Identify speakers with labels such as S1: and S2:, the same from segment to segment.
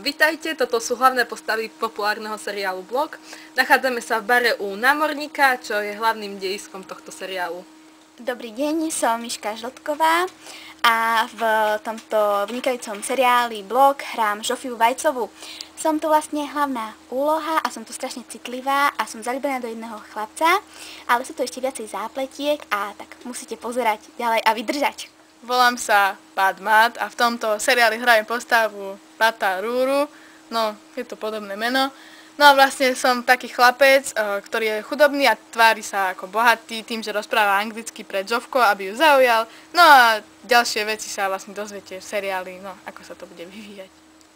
S1: Vitajte, toto sú hlavné postavy populárneho seriálu Blok. Nachádzame sa v bare u námorníka, čo je hlavným dejiskom tohto seriálu.
S2: Dobrý deň, som Miška Žltková a v tomto vynikajúcom seriáli Blok hrám Žofiu Vajcovú. Som tu vlastne hlavná úloha a som tu strašne citlivá a som zaľúbená do jedného chlapca, ale sú tu ešte viacej zápletiek a tak musíte pozerať ďalej a vydržať.
S3: Volám sa Pat Mat a v tomto seriáli hrajem postavu Pata Rúru, no je to podobné meno. No a vlastne som taký chlapec, ktorý je chudobný a tvári sa ako bohatý tým, že rozpráva anglicky pre Žofko, aby ju zaujal. No a ďalšie veci sa vlastne dozviete v seriáli, no ako sa to bude vyvíjať.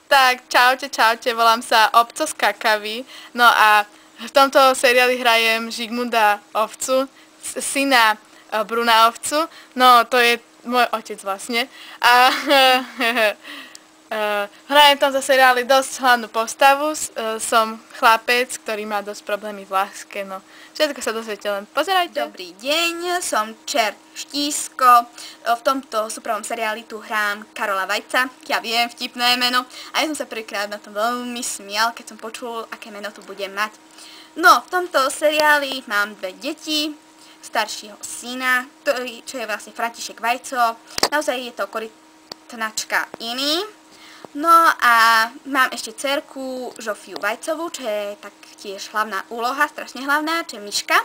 S3: Tak čaute, volám sa Obco z Kakavy, no a v tomto seriáli hrajem Žigmunda Ovcu, syna Bruna Ovcu, no to je môj otec vlastne. A hrajem v tomto seriáli dosť hlavnú postavu, som chlapec, ktorý má dosť problémy v láske, no všetko sa dozviete, len pozerajte.
S2: Dobrý deň, som Čert Štísko, v tomto súprovom seriáli tu hrám Karola Vajca, ja viem, vtipné meno, a ja som sa prvýkrát na tom veľmi smial, keď som počul, aké meno tu budem mať. No, v tomto seriáli mám dve deti, staršieho syna, čo je vlastne František Vajco, naozaj je to korytnačka iný. No a mám ešte dcerku Žofiu Vajcovú, čo je taktiež hlavná úloha, strašne hlavná, čo je Miška,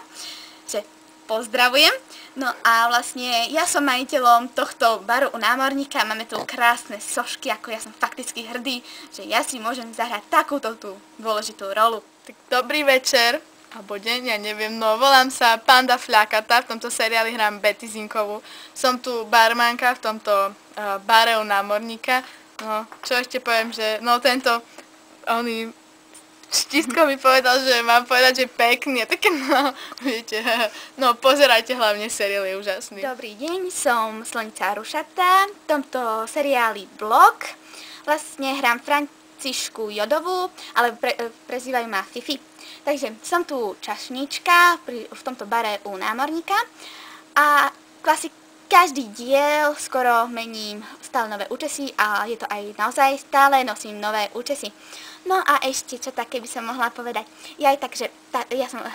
S2: že pozdravujem. No a vlastne ja som majiteľom tohto baru u námorníka, máme tu krásne sošky, ako ja som fakticky hrdý, že ja si môžem zahrať takúto tú dôležitú rolu.
S3: Tak dobrý večer. Alebo deň, ja neviem, no volám sa Panda Fľakata, v tomto seriáli hrám Betty Zinkovú. Som tu barmanka v tomto bare u námorníka. No, čo ešte poviem, že no tento, Štísko mi povedal, že mám povedať, že pekný, také no, viete, no pozerajte hlavne, seriál je úžasný.
S2: Dobrý deň, som Slonica Rušata, v tomto seriáli Blok vlastne hrám Francišku Jodovú, ale prezývajú ma Fifi. Takže som tu čašníčka v tomto bare u námorníka a každý diel skoro mením stále nové účesy a je to aj naozaj stále nosím nové účesy. No a ešte čo také by som mohla povedať, ja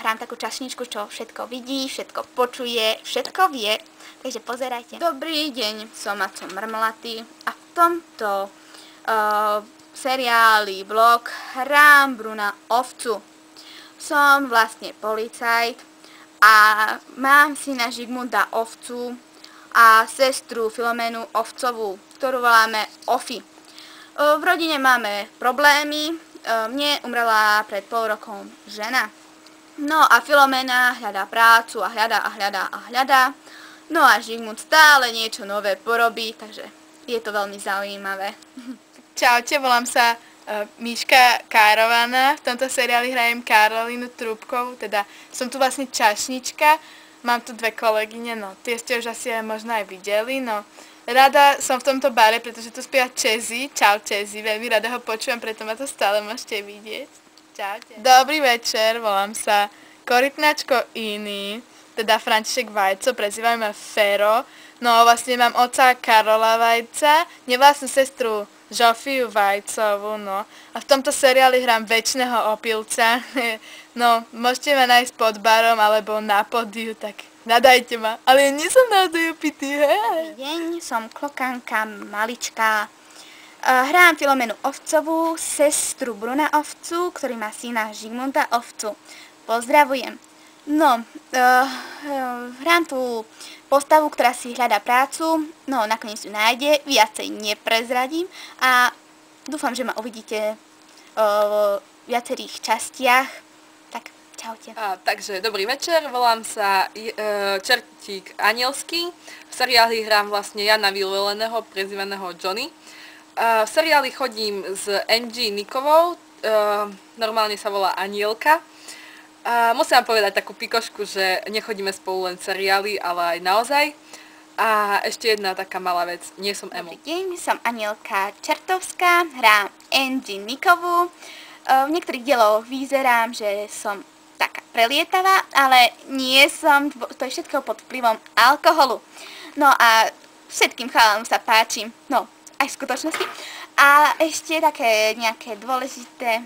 S2: hrám takú čašníčku, čo všetko vidí, všetko počuje, všetko vie, takže pozerajte. Dobrý deň, som Maco Mrmlaty a v tomto seriáli Blok hrám Bruna Ovcu. Som vlastne policajt a mám syna Žigmunda Ovcu a sestru Filomenu Ovcovú, ktorú voláme Ofi. V rodine máme problémy, mne umrela pred pol rokom žena. No a Filomena hľadá prácu a hľadá. No a Žigmund stále niečo nové porobí, takže je to veľmi zaujímavé.
S3: Čaute, volám sa Miška Károvaná, v tomto seriáli hrajem Karolínu Trúbkovú, teda som tu vlastne čašnička, mám tu dve kolegyne, no tie ste už asi aj možno aj videli, no rada som v tomto bare, pretože tu spieva Čezi, čau Čezi, veľmi rada ho počujem, preto ma to stále môžete vidieť. Čaute. Dobrý večer, volám sa Korytnačko iný, teda František Vajco, prezývajú ma Fero, no vlastne mám otca Karola Vajca, nevlastnú sestru Žofiu Vajcovú, no. A v tomto seriáli hrám Večného opilca. No, môžete ma nájsť pod barom alebo na pódiu, tak nadajte ma. Ale ja nie som naozaj opitý, hej.
S2: Dobrý deň, som Klokanka Malička. Hrám Filomenu Ovcovú, sestru Bruna Ovcu, ktorý má syna Žigmunda Ovcu. Pozdravujem. No, hrám tu postavu, ktorá si hľadá prácu, no nakoniec ju nájde, viacej neprezradím a dúfam, že ma uvidíte v viacerých častiach. Tak, čaute.
S1: Takže dobrý večer, volám sa Čertík Anielský. V seriáli hrám vlastne Jana Vyvoleného, prezývaného Johnny. V seriáli chodím s Angie Nikovou, normálne sa volá Anielka. Musím vám povedať takú pikošku, že nechodíme spolu len seriály, ale aj naozaj. A ešte jedna taká malá vec, nie som emo.
S2: Dobrý deň, som Anielka Čertovská, hrám Angie Nikovú. V niektorých dieloch vyzerám, že som taká prelietavá, ale nie som, to je všetko pod vplyvom alkoholu. No a všetkým chalanom sa páčim. No, aj v skutočnosti. A ešte také nejaké dôležité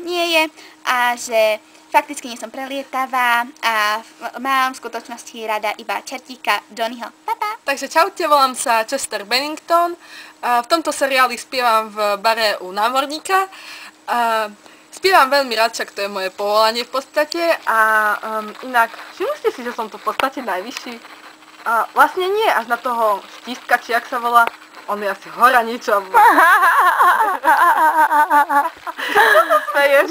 S2: nie je a že fakticky nie som prelietavá a mám v skutočnosti rada iba čertíka Johnnyho. Pa.
S1: Takže čaute, volám sa Chester Bennington. V tomto seriáli spievam v bare u námorníka. Spievam veľmi rád, však to je moje povolanie v podstate. A inak, všimli ste si, že som tu v podstate najvyšší? Vlastne nie, až na toho Štístka, či jak sa volá. On je asi hora niečo. Čo sa smeješ?